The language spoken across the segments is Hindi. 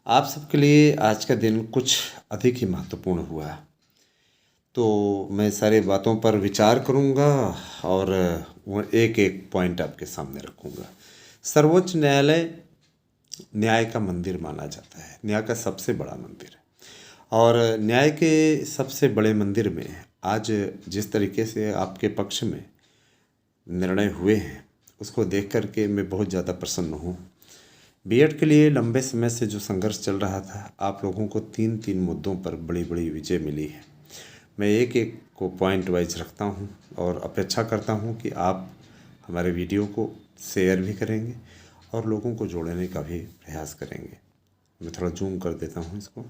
आप सबके लिए आज का दिन कुछ अधिक ही महत्वपूर्ण हुआ है। तो मैं सारी बातों पर विचार करूंगा और वो एक एक पॉइंट आपके सामने रखूंगा। सर्वोच्च न्यायालय न्याय का मंदिर माना जाता है, न्याय का सबसे बड़ा मंदिर है। और न्याय के सबसे बड़े मंदिर में आज जिस तरीके से आपके पक्ष में निर्णय हुए हैं उसको देख कर के मैं बहुत ज़्यादा प्रसन्न हूँ। बीएड के लिए लंबे समय से जो संघर्ष चल रहा था, आप लोगों को तीन तीन मुद्दों पर बड़ी बड़ी विजय मिली है। मैं एक एक को पॉइंट वाइज रखता हूं और अपेक्षा करता हूं कि आप हमारे वीडियो को शेयर भी करेंगे और लोगों को जोड़ने का भी प्रयास करेंगे। मैं थोड़ा जूम कर देता हूं इसको,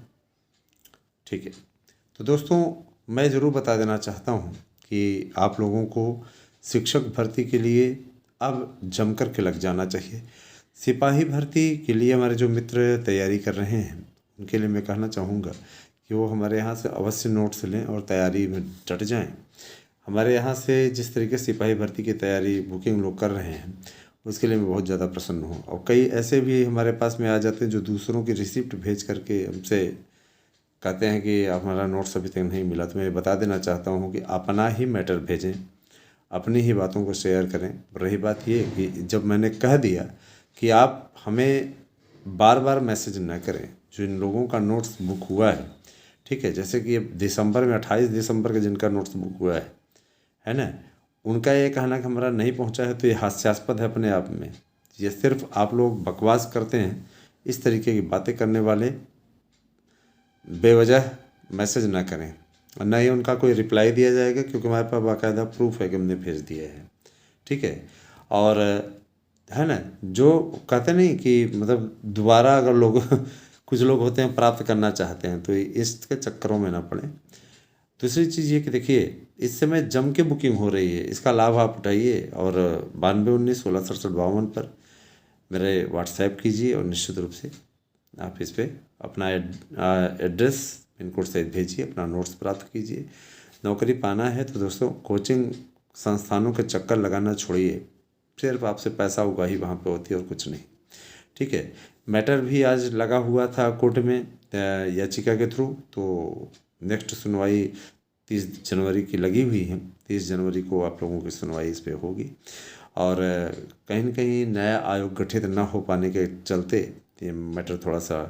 ठीक है। तो दोस्तों, मैं ज़रूर बता देना चाहता हूं कि आप लोगों को शिक्षक भर्ती के लिए अब जम कर के लग जाना चाहिए। सिपाही भर्ती के लिए हमारे जो मित्र तैयारी कर रहे हैं उनके लिए मैं कहना चाहूँगा कि वो हमारे यहाँ से अवश्य नोट्स लें और तैयारी में डट जाएं। हमारे यहाँ से जिस तरीके से सिपाही भर्ती की तैयारी बुकिंग लोग कर रहे हैं उसके लिए मैं बहुत ज़्यादा प्रसन्न हूँ। और कई ऐसे भी हमारे पास में आ जाते हैं जो दूसरों की रिसिप्ट भेज करके हमसे कहते हैं कि हमारा नोट्स अभी तक नहीं मिला। तो मैं बता देना चाहता हूँ कि अपना ही मैटर भेजें, अपनी ही बातों को शेयर करें। रही बात ये कि जब मैंने कह दिया कि आप हमें बार बार मैसेज न करें, जो इन लोगों का नोट्स बुक हुआ है, ठीक है, जैसे कि दिसंबर में 28 दिसंबर का जिनका नोट्स बुक हुआ है ना, उनका ये कहना कि हमारा नहीं पहुंचा है, तो ये हास्यास्पद है अपने आप में। ये सिर्फ आप लोग बकवास करते हैं। इस तरीके की बातें करने वाले बेवजह मैसेज ना करें और ना ही उनका कोई रिप्लाई दिया जाएगा, क्योंकि हमारे पास बाकायदा प्रूफ है कि हमने भेज दिया है, ठीक है। और है ना, जो कहते नहीं कि मतलब दोबारा अगर लोग कुछ लोग होते हैं प्राप्त करना चाहते हैं, तो इसके चक्करों में ना पड़े। दूसरी चीज़ ये कि देखिए, इस समय जम के बुकिंग हो रही है, इसका लाभ आप उठाइए। और 9219 16 67 52 पर मेरे व्हाट्सएप कीजिए और निश्चित रूप से आप इस पर अपना एड्रेस पिन कोड सहित भेजिए, अपना नोट्स प्राप्त कीजिए। नौकरी पाना है तो दोस्तों कोचिंग संस्थानों के चक्कर लगाना छोड़िए, सिर्फ आपसे पैसा उगाही वहाँ पे होती है और कुछ नहीं, ठीक है। मैटर भी आज लगा हुआ था कोर्ट में याचिका के थ्रू, तो नेक्स्ट सुनवाई 30 जनवरी की लगी हुई है। 30 जनवरी को आप लोगों की सुनवाई इस पर होगी। और कहीं न कहीं नया आयोग गठित न हो पाने के चलते ये मैटर थोड़ा सा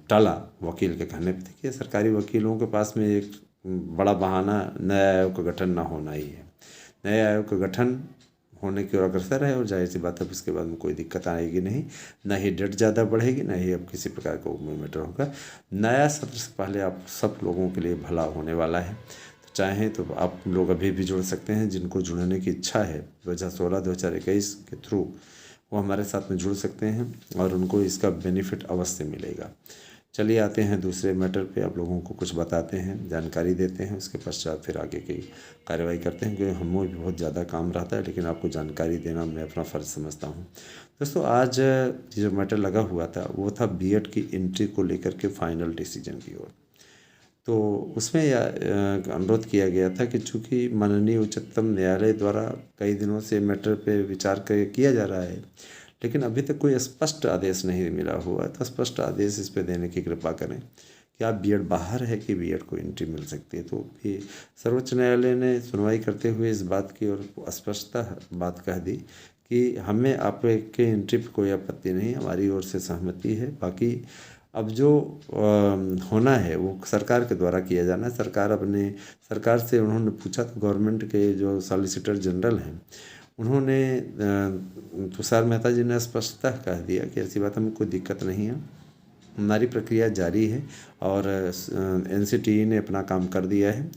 टाला वकील के कहने पे। देखिए, सरकारी वकीलों के पास में एक बड़ा बहाना नया आयोग का गठन ना होना ही है। नए आयोग का गठन होने की ओर अग्रसर है और जाहिर सी बात है इसके बाद में कोई दिक्कत आएगी नहीं, ना ही डेट ज़्यादा बढ़ेगी, ना ही अब किसी प्रकार का मैटर होगा। नया सत्र से पहले आप सब लोगों के लिए भला होने वाला है। तो चाहें तो आप लोग अभी भी जुड़ सकते हैं, जिनको जुड़ने की इच्छा है 2016 2021 के थ्रू वो हमारे साथ में जुड़ सकते हैं और उनको इसका बेनिफिट अवश्य मिलेगा। चलिए आते हैं दूसरे मैटर पे, आप लोगों को कुछ बताते हैं, जानकारी देते हैं, उसके पश्चात फिर आगे की कार्रवाई करते हैं, क्योंकि हमें भी बहुत ज़्यादा काम रहता है, लेकिन आपको जानकारी देना मैं अपना फ़र्ज़ समझता हूँ। दोस्तों, आज जो मैटर लगा हुआ था वो था बीएड की एंट्री को लेकर के फाइनल डिसीजन की ओर। तो उसमें अनुरोध किया गया था कि चूँकि माननीय उच्चतम न्यायालय द्वारा कई दिनों से मैटर पे विचार किया जा रहा है, लेकिन अभी तक कोई स्पष्ट आदेश नहीं मिला हुआ, तो स्पष्ट आदेश इस पे देने की कृपा करें कि आप बीएड बाहर है कि बीएड को एंट्री मिल सकती है। तो भी सर्वोच्च न्यायालय ने सुनवाई करते हुए इस बात की और स्पष्टता बात कह दी कि हमें आपके एंट्री पर कोई आपत्ति नहीं, हमारी ओर से सहमति है। बाकी अब जो होना है वो सरकार के द्वारा किया जाना है। सरकार से उन्होंने पूछा, तो गवर्नमेंट के जो सॉलिसिटर जनरल हैं उन्होंने तुषार मेहता जी ने स्पष्टता कह दिया कि ऐसी बात हमें कोई दिक्कत नहीं है, हमारी प्रक्रिया जारी है और एनसीटीई ने अपना काम कर दिया है।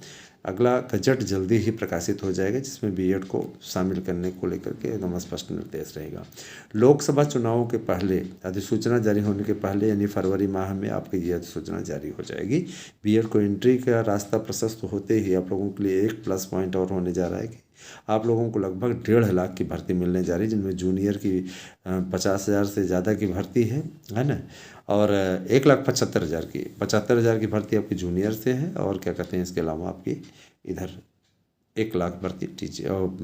अगला गजट जल्दी ही प्रकाशित हो जाएगा, जिसमें बीएड को शामिल करने को लेकर के एकदम स्पष्ट निर्देश रहेगा। लोकसभा चुनावों के पहले अधिसूचना जारी होने के पहले यानी फरवरी माह में आपकी ये अधिसूचना जारी हो जाएगी। बीएड को एंट्री का रास्ता प्रशस्त होते ही आप लोगों के लिए एक प्लस पॉइंट और होने जा रहा है कि आप लोगों को लगभग 1.5 लाख की भर्ती मिलने जा रही है, जिनमें जूनियर की 50,000 से ज़्यादा की भर्ती है ना, और 1,75,000 की भर्ती आपकी जूनियर से है। और क्या कहते हैं, इसके अलावा आपकी इधर 1 लाख भर्ती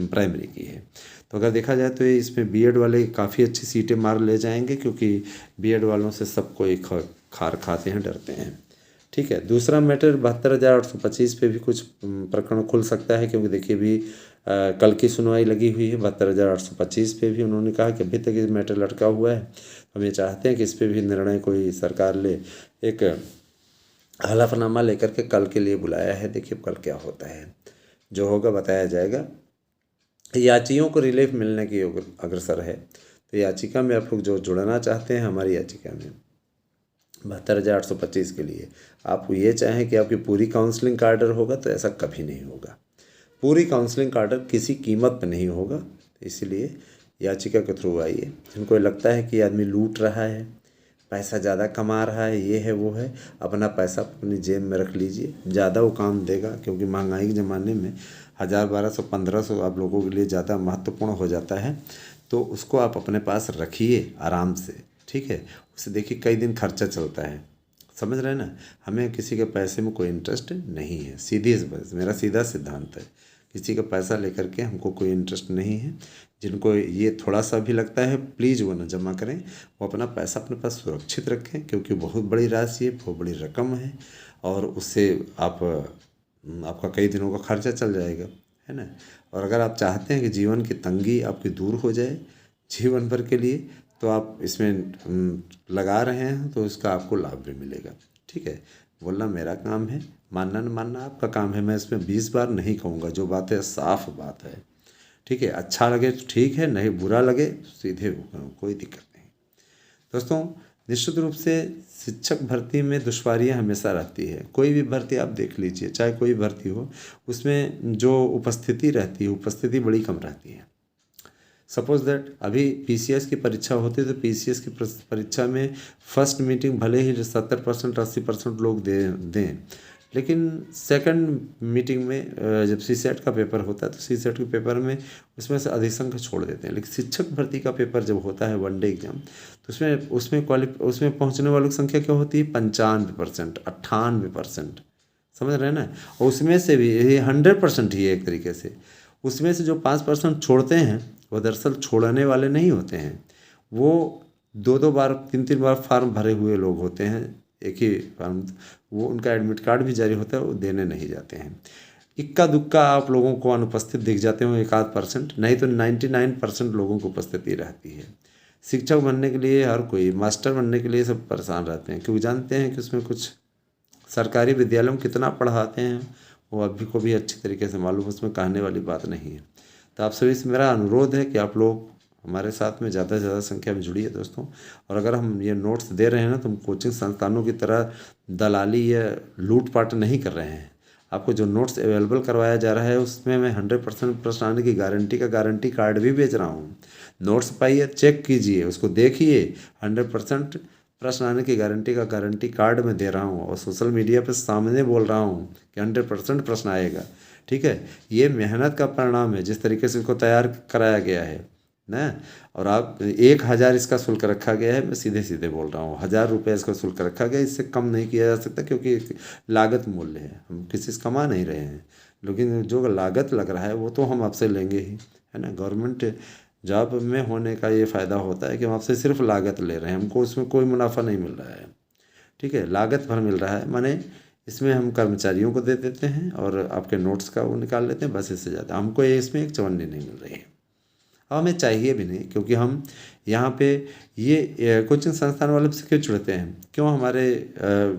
प्राइमरी की है। तो अगर देखा जाए तो इसमें बीएड वाले काफ़ी अच्छी सीटें मार ले जाएंगे, क्योंकि बीएड वालों से सब कोई खार खाते हैं, डरते हैं। ठीक है। दूसरा मैटर 72,825 पे भी कुछ प्रकरण खुल सकता है, क्योंकि देखिए भी कल की सुनवाई लगी हुई है। 72,825 पे भी उन्होंने कहा कि अभी तक ये मैटर लटका हुआ है, हम ये चाहते हैं कि इस पे भी निर्णय कोई सरकार ले। एक हलफनामा लेकर के कल के लिए बुलाया है, देखिए कल क्या होता है, जो होगा बताया जाएगा। याचियों को रिलीफ मिलने की अग्रसर है, तो याचिका में आप लोग जो जुड़ना चाहते हैं हमारी याचिका में 72,825 के लिए, आप ये चाहें कि आपकी पूरी काउंसलिंग का आर्डर होगा, तो ऐसा कभी नहीं होगा। पूरी काउंसलिंग का आर्डर किसी कीमत पर नहीं होगा। तो इसीलिए याचिका के थ्रू आइए। जिनको लगता है कि आदमी लूट रहा है, पैसा ज़्यादा कमा रहा है, ये है वो है, अपना पैसा अपनी जेब में रख लीजिए, ज़्यादा वो काम देगा। क्योंकि महंगाई के ज़माने में 1,000, 1,200, 1,500 आप लोगों के लिए ज़्यादा महत्वपूर्ण हो जाता है। तो उसको आप अपने पास रखिए आराम से, ठीक है। उससे देखिए कई दिन खर्चा चलता है, समझ रहे हैं ना। हमें किसी के पैसे में कोई इंटरेस्ट नहीं है, सीधी मेरा सीधा सिद्धांत है। किसी का पैसा लेकर के हमको कोई इंटरेस्ट नहीं है। जिनको ये थोड़ा सा भी लगता है, प्लीज़ वो ना जमा करें, वो अपना पैसा अपने पास सुरक्षित रखें, क्योंकि बहुत बड़ी राशि है, बहुत बड़ी रकम है, और उससे आपका कई दिनों का खर्चा चल जाएगा, है ना। और अगर आप चाहते हैं कि जीवन की तंगी आपकी दूर हो जाए जीवन भर के लिए, तो आप इसमें लगा रहे हैं, तो इसका आपको लाभ भी मिलेगा, ठीक है। बोलना मेरा काम है, मानना न मानना आपका काम है। मैं इसमें 20 बार नहीं कहूँगा, जो बात है साफ बात है, ठीक है। अच्छा लगे तो ठीक है, नहीं बुरा लगे तो सीधे कोई दिक्कत नहीं। दोस्तों, निश्चित रूप से शिक्षक भर्ती में दुश्वारियां हमेशा रहती है। कोई भी भर्ती आप देख लीजिए, चाहे कोई भर्ती हो, उसमें जो उपस्थिति रहती है, उपस्थिति बड़ी कम रहती है। सपोज दैट अभी पीसीएस की परीक्षा होती है, तो पीसीएस की परीक्षा में फर्स्ट मीटिंग भले ही 70%, 80% लोग दें, लेकिन सेकंड मीटिंग में जब सीसेट का पेपर होता है, तो सीसेट के पेपर में उसमें से अधिसंख्य छोड़ देते हैं। लेकिन शिक्षक भर्ती का पेपर जब होता है 1 डे एग्जाम, तो उसमें पहुंचने वालों की संख्या क्या होती है? 95%, 98%, समझ रहे हैं ना। और उसमें से भी ये 100% ही है एक तरीके से। उसमें से जो 5% छोड़ते हैं, वो दरअसल छोड़ने वाले नहीं होते हैं, वो 2-2 बार 3-3 बार फार्म भरे हुए लोग होते हैं, एक ही फार्म। वो उनका एडमिट कार्ड भी जारी होता है, वो देने नहीं जाते हैं। इक्का दुक्का आप लोगों को अनुपस्थित दिख जाते हो, 1-8%, नहीं तो 99% लोगों को उपस्थिति रहती है। शिक्षक बनने के लिए हर कोई, मास्टर बनने के लिए सब परेशान रहते हैं, क्योंकि जानते हैं कि उसमें कुछ सरकारी विद्यालयों में कितना पढ़ाते हैं वो अभी को भी अच्छी तरीके से मालूम, उसमें कहने वाली बात नहीं है। तो आप सभी से मेरा अनुरोध है कि आप लोग हमारे साथ में ज़्यादा से ज़्यादा संख्या में जुड़िए दोस्तों। और अगर हम ये नोट्स दे रहे हैं ना, तो हम कोचिंग संस्थानों की तरह दलाली या लूटपाट नहीं कर रहे हैं। आपको जो नोट्स अवेलेबल करवाया जा रहा है, उसमें मैं 100% प्रश्न आने की गारंटी का गारंटी कार्ड भी बेच रहा हूँ। नोट्स पाइए, चेक कीजिए, उसको देखिए, 100% प्रश्न आने की गारंटी का गारंटी कार्ड मैं दे रहा हूँ, और सोशल मीडिया पे सामने बोल रहा हूँ कि 100% प्रश्न आएगा, ठीक है। ये मेहनत का परिणाम है, जिस तरीके से इसको तैयार कराया गया है ना। और आप 1,000 इसका शुल्क रखा गया है, मैं सीधे सीधे बोल रहा हूँ, 1,000 रुपये इसका शुल्क रखा गया, इससे कम नहीं किया जा सकता, क्योंकि लागत मूल्य है, हम किसी से कमा नहीं रहे हैं। लेकिन जो लागत लग रहा है वो तो हम आपसे लेंगे ही, है ना। गवर्नमेंट जॉब में होने का ये फ़ायदा होता है कि हम आपसे सिर्फ लागत ले रहे हैं, हमको उसमें कोई मुनाफा नहीं मिल रहा है, ठीक है। लागत भर मिल रहा है, माने इसमें हम कर्मचारियों को दे देते हैं और आपके नोट्स का वो निकाल लेते हैं, बस। इससे ज़्यादा हमको इसमें एक चवन्नी नहीं मिल रही है, और हमें चाहिए भी नहीं, क्योंकि हम यहाँ पे ये कोचिंग संस्थान वाले से क्यों जुड़ते हैं, क्यों हमारे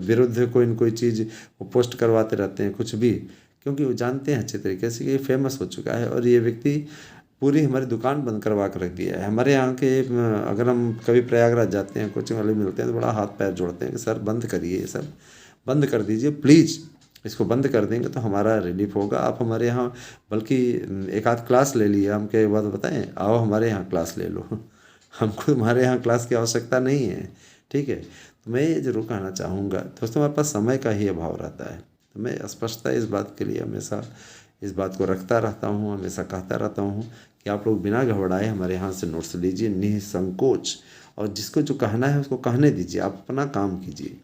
विरुद्ध कोई न कोई चीज़ वो पोस्ट करवाते रहते हैं कुछ भी, क्योंकि वो जानते हैं अच्छे तरीके से कि ये फेमस हो चुका है, और ये व्यक्ति पूरी हमारी दुकान बंद करवा कर रख दिया है। हमारे यहाँ के अगर हम कभी प्रयागराज जाते हैं, कोचिंग वाले मिलते हैं, तो बड़ा हाथ पैर जोड़ते हैं कि सर बंद करिए, ये सब बंद कर दीजिए प्लीज़। इसको बंद कर देंगे तो हमारा रिलीफ होगा। आप हमारे यहाँ बल्कि एक आध क्लास ले लिए, हम क्या बात बताएं, आओ हमारे यहाँ क्लास ले लो हमको तुम्हारे यहाँ क्लास की आवश्यकता नहीं है, ठीक है। तो मैं ये जरूर कहना चाहूँगा दोस्तों, हमारे पास समय का ही अभाव रहता है, तो मैं स्पष्टता इस बात के लिए हमेशा इस बात को रखता रहता हूँ, हमेशा कहता रहता हूँ कि आप लोग बिना घबराए हमारे यहाँ से नोट्स लीजिए, निसंकोच, और जिसको जो कहना है उसको कहने दीजिए, आप अपना काम कीजिए,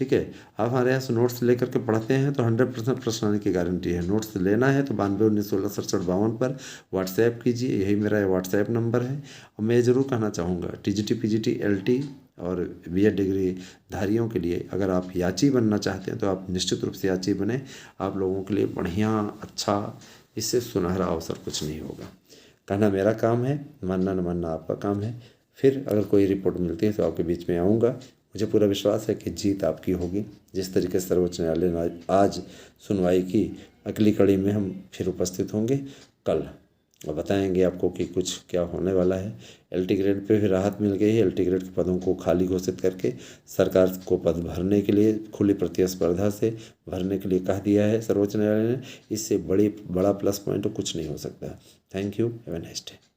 ठीक है। आप हमारे यहाँ से नोट्स लेकर के पढ़ते हैं तो 100% प्रश्न आने की गारंटी है। नोट्स लेना है तो 9219166752 पर व्हाट्सएप कीजिए, यही मेरा व्हाट्सएप नंबर है। और मैं ज़रूर कहना चाहूँगा TGT PGT LT और BEd डिग्री धारियों के लिए अगर आप याची बनना चाहते हैं तो आप निश्चित रूप से याची बने। आप लोगों के लिए बढ़िया, अच्छा, इससे सुनहरा अवसर कुछ नहीं होगा। कहना मेरा काम है, मानना न मानना आपका काम है। फिर अगर कोई रिपोर्ट मिलती है तो आपके बीच में आऊँगा। मुझे पूरा विश्वास है कि जीत आपकी होगी। जिस तरीके से सर्वोच्च न्यायालय ने आज सुनवाई की, अगली कड़ी में हम फिर उपस्थित होंगे कल और बताएंगे आपको कि कुछ क्या होने वाला है। LT ग्रेड पे भी राहत मिल गई है। LT ग्रेड के पदों को खाली घोषित करके सरकार को पद भरने के लिए खुली प्रतिस्पर्धा से भरने के लिए कह दिया है सर्वोच्च न्यायालय ने। इससे बड़ा प्लस पॉइंट कुछ नहीं हो सकता। Thank you, have a nice day.